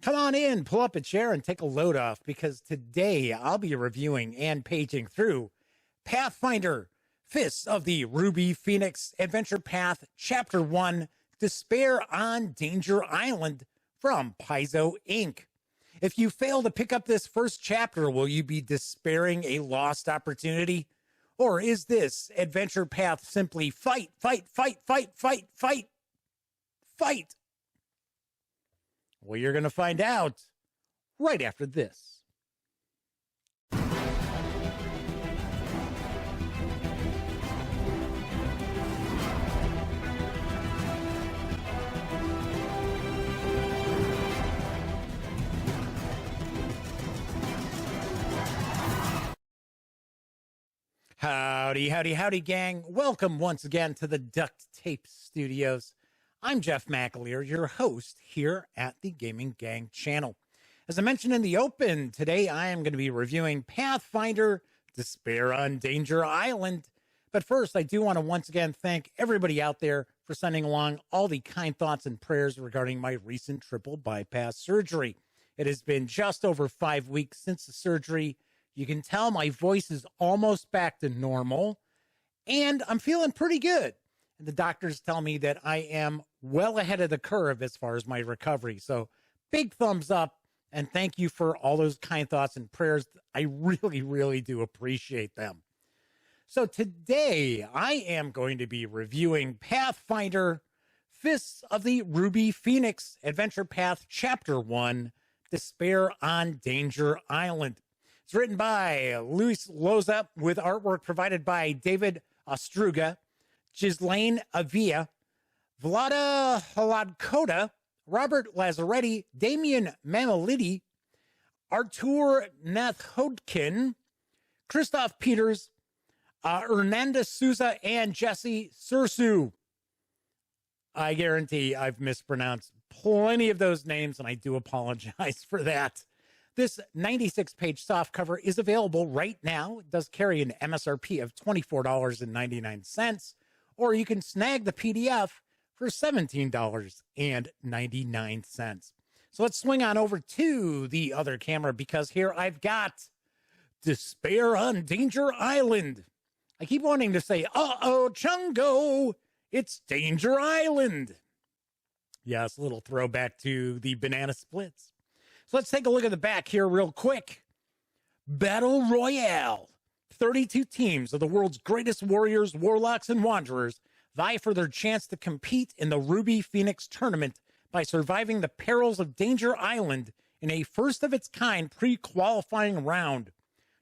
Come on in, pull up a chair, and take a load off, because today I'll be reviewing and paging through Pathfinder, Fists of the Ruby Phoenix Adventure Path, Chapter 1, Despair on Danger Island, from Paizo Inc. If you fail to pick up this first chapter, will you be despairing a lost opportunity? Or is this adventure path simply fight, fight, fight, fight, fight, fight, fight? Well, you're going to find out right after this. Howdy, howdy, howdy, gang. Welcome once again to the Duct Tape Studios. I'm Jeff McAleer, your host here at the Gaming Gang channel. As I mentioned in the open, today I am going to be reviewing Pathfinder, Despair on Danger Island. But first, I do want to once again thank everybody out there for sending along all the kind thoughts and prayers regarding my recent triple bypass surgery. It has been just over 5 weeks since the surgery. You can tell my voice is almost back to normal, and I'm feeling pretty good. And the doctors tell me that I am well ahead of the curve as far as my recovery. So big thumbs up, and thank you for all those kind thoughts and prayers. I really, really do appreciate them. So today I am going to be reviewing Pathfinder, Fists of the Ruby Phoenix Adventure Path, Chapter 1, Despair on Danger Island. It's written by Luis Loza with artwork provided by David Ostruga, Ghislaine Avia, Vlada Hladkota, Robert Lazzaretti, Damian Mamalidi, Artur Nathodkin, Christoph Peters, Hernanda Souza, and Jesse Sursu. I guarantee I've mispronounced plenty of those names, and I do apologize for that. This 96-page softcover is available right now. It does carry an MSRP of $24.99, or you can snag the PDF for $17.99. So let's swing on over to the other camera, because here I've got Despair on Danger Island. I keep wanting to say, uh-oh, Chungo, it's Danger Island. Yes, a little throwback to the Banana Splits. So let's take a look at the back here real quick. Battle Royale. 32 teams of the world's greatest warriors, warlocks, and wanderers vie for their chance to compete in the Ruby Phoenix tournament by surviving the perils of Danger Island in a first-of-its-kind pre-qualifying round.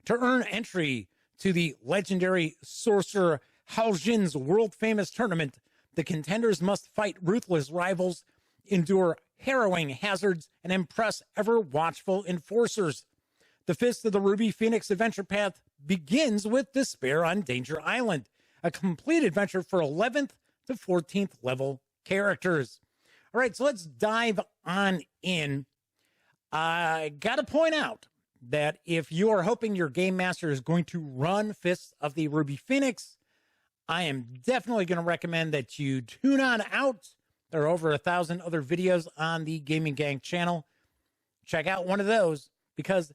To earn entry to the legendary sorcerer Haljin's world-famous tournament, the contenders must fight ruthless rivals, endure harrowing hazards, and impress ever-watchful enforcers. The Fist of the Ruby Phoenix Adventure Path begins with Despair on Danger Island, a complete adventure for 11th to 14th level characters. All right, so let's dive on in. I got to point out that if you are hoping your Game Master is going to run Fists of the Ruby Phoenix, I am definitely going to recommend that you tune on out. There are over 1,000 other videos on the Gaming Gang channel. Check out one of those, because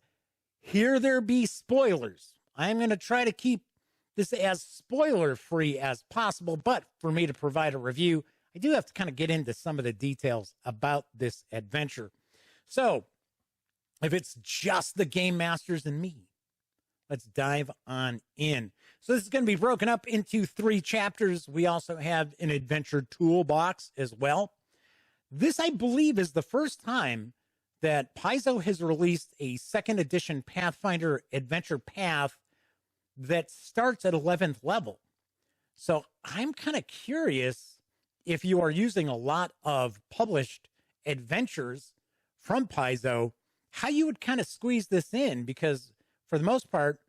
here there be spoilers. I am going to try to keep this as spoiler-free as possible, but for me to provide a review, I do have to kind of get into some of the details about this adventure. So, if it's just the Game Masters and me, let's dive on in. So this is going to be broken up into 3 chapters. We also have an adventure toolbox as well. This, I believe, is the first time that Paizo has released a 2nd edition Pathfinder adventure path that starts at 11th level. So I'm kind of curious if you are using a lot of published adventures from Paizo, how you would kind of squeeze this in, because for the most part,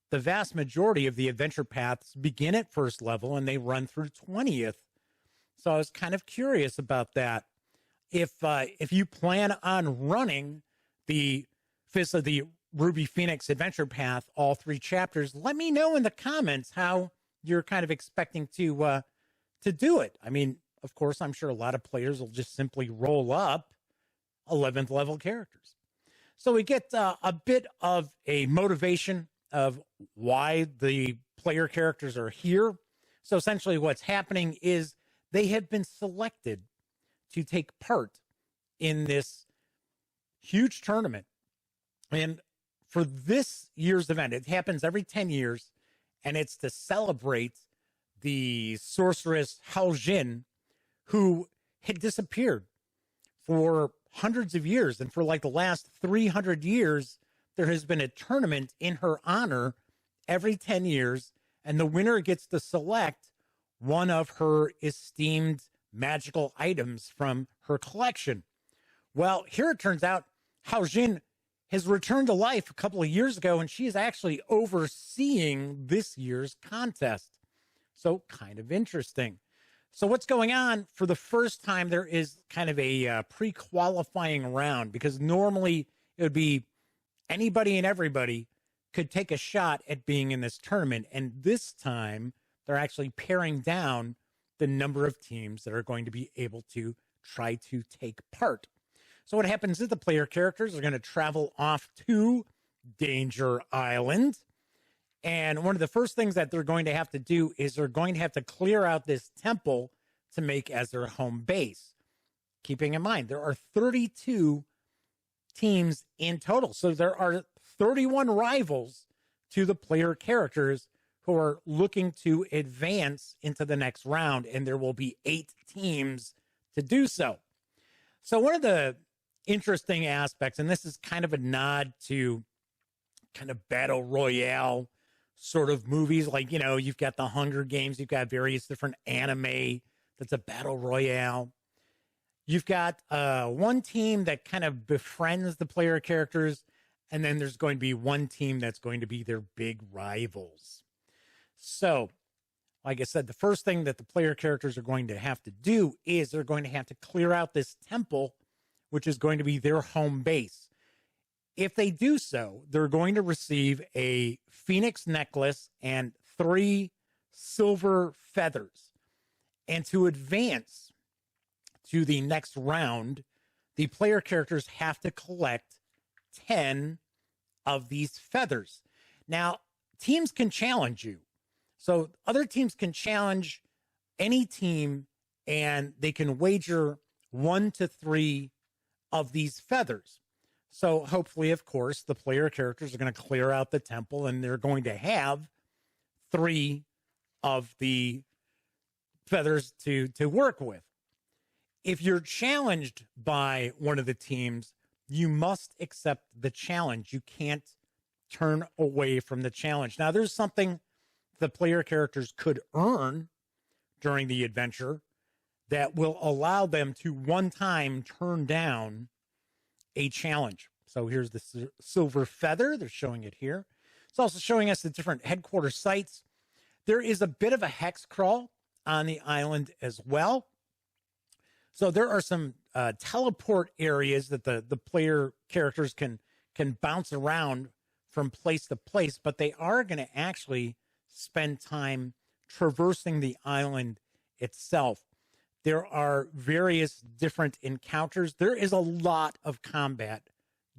the vast majority of the adventure paths begin at 1st level and they run through 20th. So I was kind of curious about that. If you plan on running the Fist of the Ruby Phoenix Adventure Path, all 3 chapters, let me know in the comments how you're kind of expecting to do it. I mean, of course, I'm sure a lot of players will just simply roll up 11th level characters. So we get a bit of a motivation of why the player characters are here. So essentially what's happening is they have been selected to take part in this huge tournament. And for this year's event, it happens every 10 years, and it's to celebrate the sorceress Hao Jin, who had disappeared for hundreds of years. And for like the last 300 years, there has been a tournament in her honor every 10 years, and the winner gets to select one of her esteemed magical items from her collection. Well, here it turns out Hao Jin has returned to life a couple of years ago, and she is actually overseeing this year's contest. So kind of interesting. So what's going on? For the first time, there is kind of a pre-qualifying round, because normally it would be anybody and everybody could take a shot at being in this tournament. And this time, they're actually paring down the number of teams that are going to be able to try to take part. So what happens is the player characters are going to travel off to Danger Island. And one of the first things that they're going to have to do is they're going to have to clear out this temple to make as their home base. Keeping in mind, there are 32 teams in total. So there are 31 rivals to the player characters who are looking to advance into the next round. And there will be 8 teams to do so. So one of the interesting aspects, and this is kind of a nod to kind of battle royale sort of movies, like, you know, you've got the Hunger Games, you've got various different anime that's a battle royale. You've got one team that kind of befriends the player characters, and then there's going to be one team that's going to be their big rivals. So, like I said, the first thing that the player characters are going to have to do is they're going to have to clear out this temple, which is going to be their home base. If they do so, they're going to receive a phoenix necklace and 3 silver feathers. And to advance to the next round, the player characters have to collect 10 of these feathers. Now, teams can challenge you. So other teams can challenge any team, and they can wager 1 to 3 of these feathers. So hopefully, of course, the player characters are going to clear out the temple, and they're going to have 3 of the feathers to work with. If you're challenged by one of the teams, you must accept the challenge. You can't turn away from the challenge. Now, there's something the player characters could earn during the adventure that will allow them to one time turn down a challenge. So here's the silver feather. They're showing it here. It's also showing us the different headquarters sites. There is a bit of a hex crawl on the island as well. So there are some teleport areas that the player characters can bounce around from place to place, but they are going to actually spend time traversing the island itself. There are various different encounters. There is a lot of combat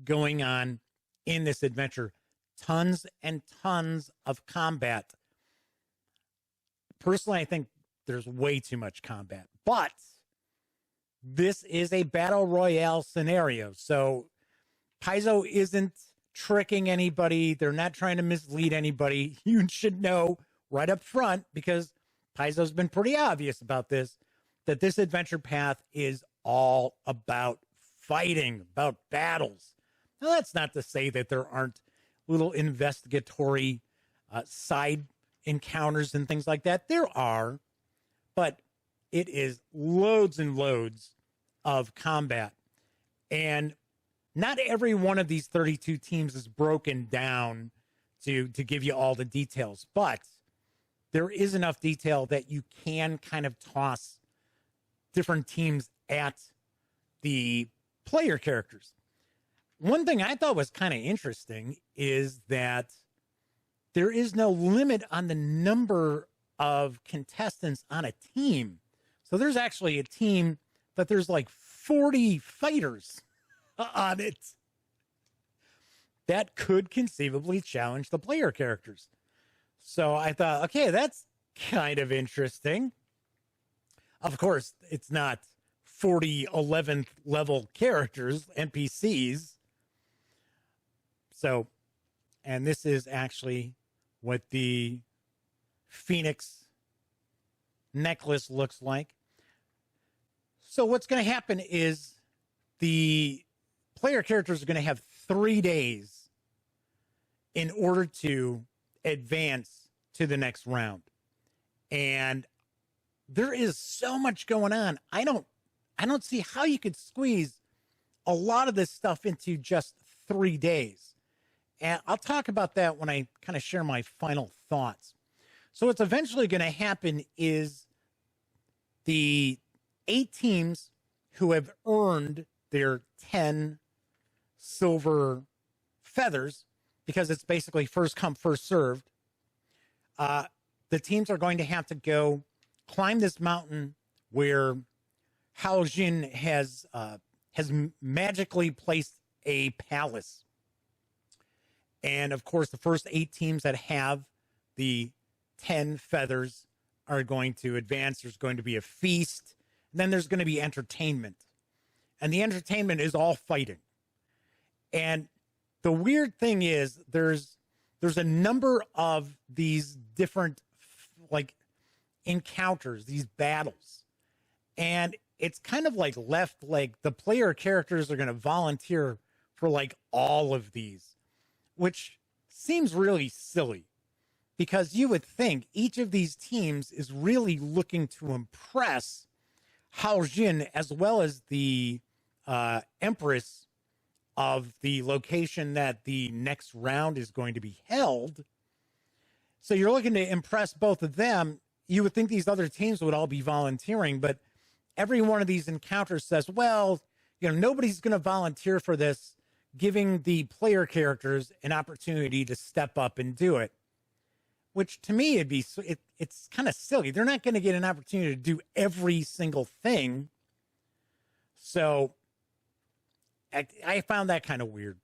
going on in this adventure. Tons and tons of combat. Personally, I think there's way too much combat, but this is a battle royale scenario. So Paizo isn't tricking anybody. They're not trying to mislead anybody. You should know right up front, because Paizo's been pretty obvious about this, that this adventure path is all about fighting, about battles. Now, that's not to say that there aren't little investigatory side encounters and things like that. There are, but it is loads and loads of combat. And not every one of these 32 teams is broken down to give you all the details, but there is enough detail that you can kind of toss different teams at the player characters. One thing I thought was kind of interesting is that there is no limit on the number of contestants on a team. So there's actually a team that there's like 40 fighters on it. That could conceivably challenge the player characters. So I thought, okay, that's kind of interesting. Of course, it's not 40 11th level characters, NPCs. So, and this is actually what the Phoenix necklace looks like. So what's going to happen is the player characters are going to have 3 days in order to advance to the next round. And there is so much going on. I don't see how you could squeeze a lot of this stuff into just 3 days. And I'll talk about that when I kind of share my final thoughts. So what's eventually going to happen is the 8 teams who have earned their 10 silver feathers, because it's basically first come, first served, the teams are going to have to go climb this mountain where Hao Jin has magically placed a palace. And of course, the first 8 teams that have the 10 feathers are going to advance. There's going to be a feast. And then there's going to be entertainment. And the entertainment is all fighting. And the weird thing is there's a number of these different like encounters, these battles. And it's kind of like left, like the player characters are going to volunteer for like all of these, which seems really silly because you would think each of these teams is really looking to impress Hao Jin as well as the Empress of the location that the next round is going to be held. So you're looking to impress both of them. You would think these other teams would all be volunteering, but every one of these encounters says, well, you know, nobody's going to volunteer for this, giving the player characters an opportunity to step up and do it, which to me, it's kind of silly. They're not going to get an opportunity to do every single thing. So I found that kind of weird.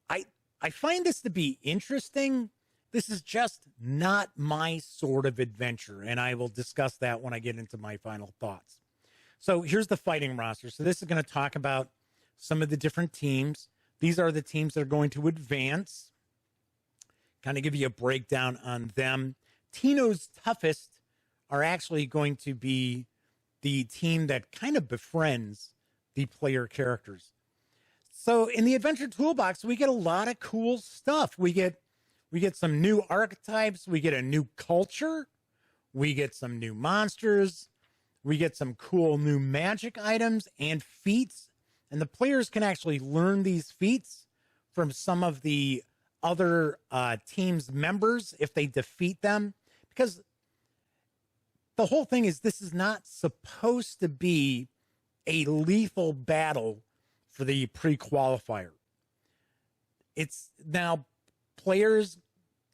I find this to be interesting. This is just not my sort of adventure, and I will discuss that when I get into my final thoughts. So here's the fighting roster. So this is going to talk about some of the different teams. These are the teams that are going to advance. Kind of give you a breakdown on them. Tino's toughest are actually going to be the team that kind of befriends the player characters. So in the Adventure Toolbox, we get a lot of cool stuff. We get some new archetypes. We get a new culture. We get some new monsters. We get some cool new magic items and feats. And the players can actually learn these feats from some of the other team's members if they defeat them. Because the whole thing is this is not supposed to be a lethal battle for the pre-qualifier. It's now players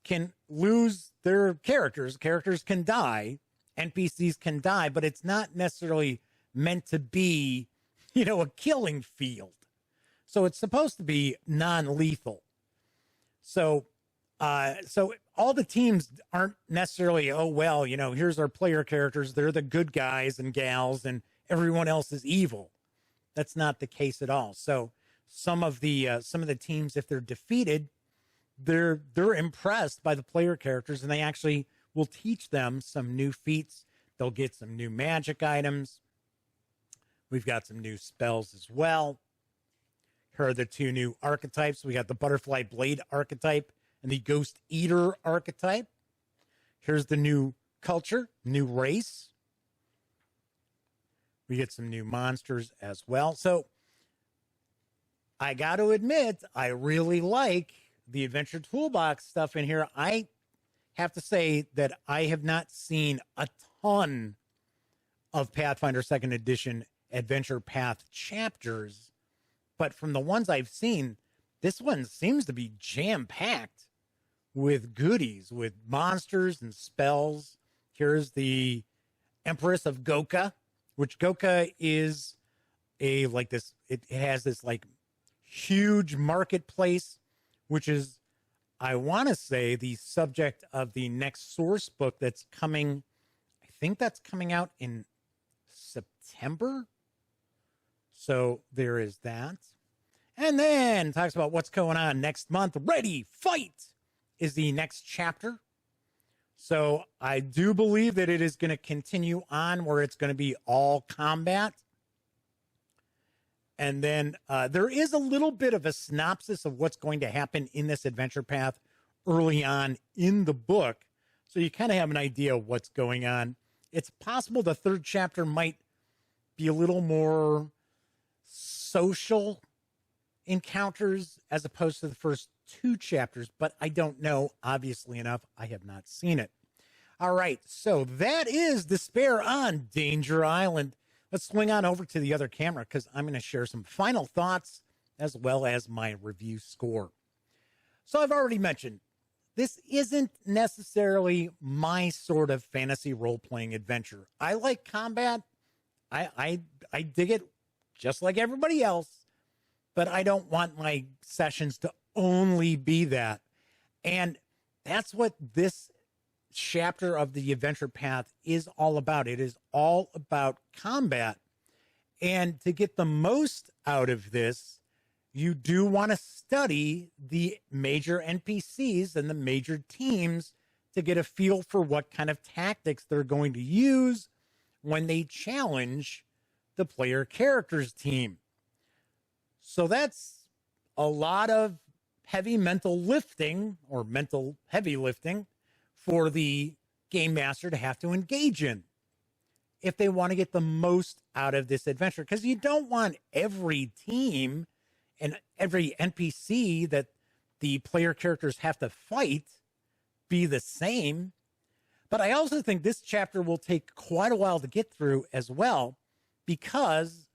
can lose their characters. Characters can die. NPCs can die, but it's not necessarily meant to be, you know, a killing field. So it's supposed to be non-lethal. So all the teams aren't necessarily, oh, well, you know, here's our player characters. They're the good guys and gals and everyone else is evil. That's not the case at all. So some of the teams, if they're defeated, they're impressed by the player characters and they actually will teach them some new feats. They'll get some new magic items. We've got some new spells as well. Here are the 2 new archetypes. We got the Butterfly Blade archetype and the Ghost Eater archetype. Here's the new culture, new race. We get some new monsters as well. So I got to admit, I really like the Adventure Toolbox stuff in here. I have to say that I have not seen a ton of Pathfinder 2nd Edition Adventure Path chapters, but from the ones I've seen, this one seems to be jam-packed with goodies, with monsters and spells. Here's the Empress of Goka, which Goka is it has this like huge marketplace, which is, I want to say, the subject of the next source book that's coming. I think that's coming out in September. So there is that. And then talks about what's going on next month. Ready, Fight is the next chapter. So I do believe that it is going to continue on where it's going to be all combat. And then there is a little bit of a synopsis of what's going to happen in this adventure path early on in the book. So you kind of have an idea of what's going on. It's possible the third chapter might be a little more social encounters as opposed to the first two chapters, but I don't know, obviously enough. I have not seen it. All right, so that is Despair on Danger Island. Let's swing on over to the other camera because I'm going to share some final thoughts as well as my review score. So I've already mentioned, this isn't necessarily my sort of fantasy role-playing adventure. I like combat. I dig it just like everybody else, but I don't want my sessions to only be that. And that's what this chapter of the adventure path is all about. It is all about combat. And to get the most out of this, you do want to study the major NPCs and the major teams to get a feel for what kind of tactics they're going to use when they challenge the player character's team. So that's a lot of heavy mental lifting or mental heavy lifting for the game master to have to engage in if they want to get the most out of this adventure. Because you don't want every team and every NPC that the player characters have to fight be the same. But I also think this chapter will take quite a while to get through as well, because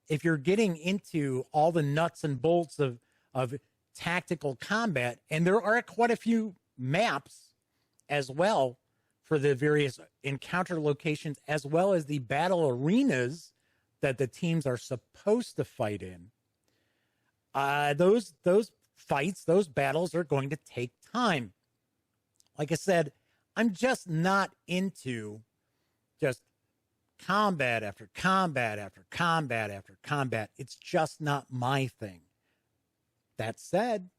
if you're getting into all the nuts and bolts of tactical combat, and there are quite a few maps as well for the various encounter locations, as well as the battle arenas that the teams are supposed to fight in. Those fights, those battles are going to take time. Like I said, I'm just not into just combat after combat after combat after combat. It's just not my thing. That said,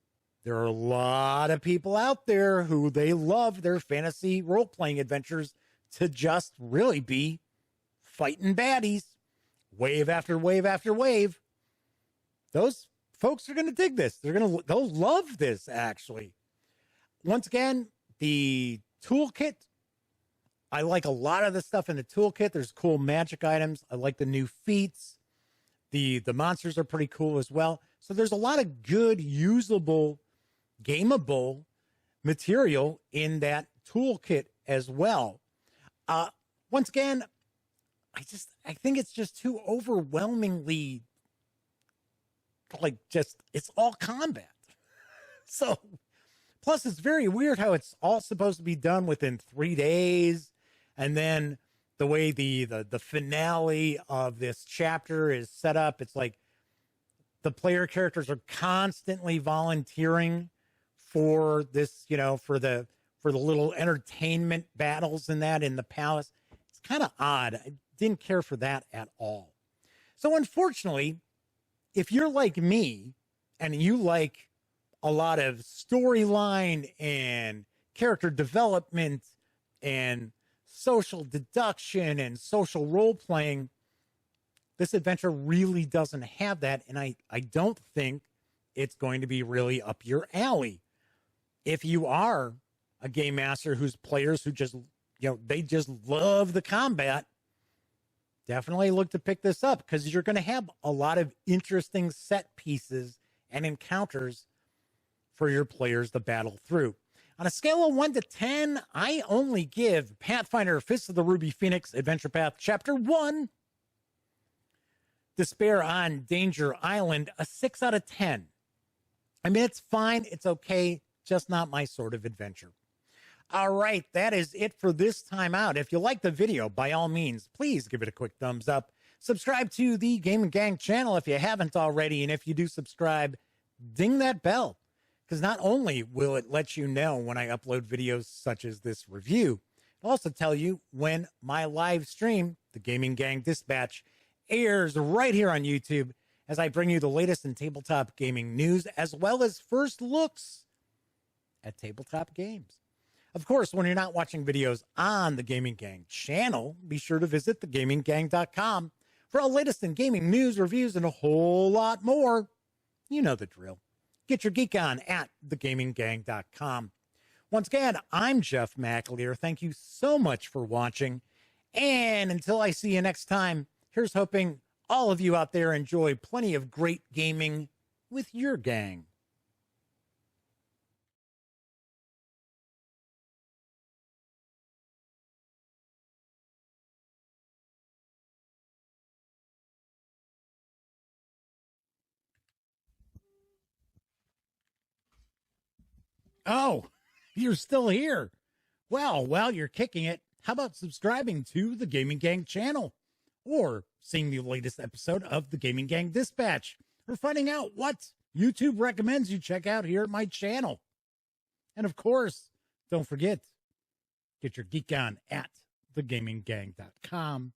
there are a lot of people out there who they love their fantasy role-playing adventures to just really be fighting baddies, wave after wave after wave. Those folks are going to dig this. They'll love this, actually. Once again, the toolkit, I like a lot of the stuff in the toolkit. There's cool magic items. I like the new feats. The monsters are pretty cool as well. So there's a lot of good, usable, gameable material in that toolkit as well. Once again, I think it's just too overwhelmingly it's all combat. So plus it's very weird how it's all supposed to be done within 3 days. And then the way the finale of this chapter is set up, it's like the player characters are constantly volunteering for this, for the little entertainment battles and that in the palace. It's kind of odd. I didn't care for that at all. So unfortunately, if you're like me and you like a lot of storyline and character development and social deduction and social role playing, this adventure really doesn't have that. And I don't think it's going to be really up your alley. If you are a game master whose players who just, they just love the combat, definitely look to pick this up, because you're going to have a lot of interesting set pieces and encounters for your players to battle through. On a scale of 1 to 10, I only give Pathfinder Fist of the Ruby Phoenix Adventure Path Chapter 1, Despair on Danger Island, a 6 out of 10. I mean, it's fine. It's okay. Just not my sort of adventure. All right, that is it for this time out. If you like the video, by all means, please give it a quick thumbs up. Subscribe to the Game & Gang channel if you haven't already. And if you do subscribe, ding that bell, because not only will it let you know when I upload videos such as this review, it'll also tell you when my live stream, the Gaming Gang Dispatch, airs right here on YouTube as I bring you the latest in tabletop gaming news as well as first looks at tabletop games. Of course, when you're not watching videos on the Gaming Gang channel, be sure to visit thegaminggang.com for all latest in gaming news, reviews, and a whole lot more. You know the drill. Get your geek on at thegaminggang.com. Once again, I'm Jeff McAleer. Thank you so much for watching. And until I see you next time, here's hoping all of you out there enjoy plenty of great gaming with your gang. Oh, you're still here. Well, while you're kicking it, how about subscribing to the Gaming Gang channel? Or seeing the latest episode of the Gaming Gang Dispatch? Or finding out what YouTube recommends you check out here at my channel? And of course, don't forget, get your geek on at thegaminggang.com.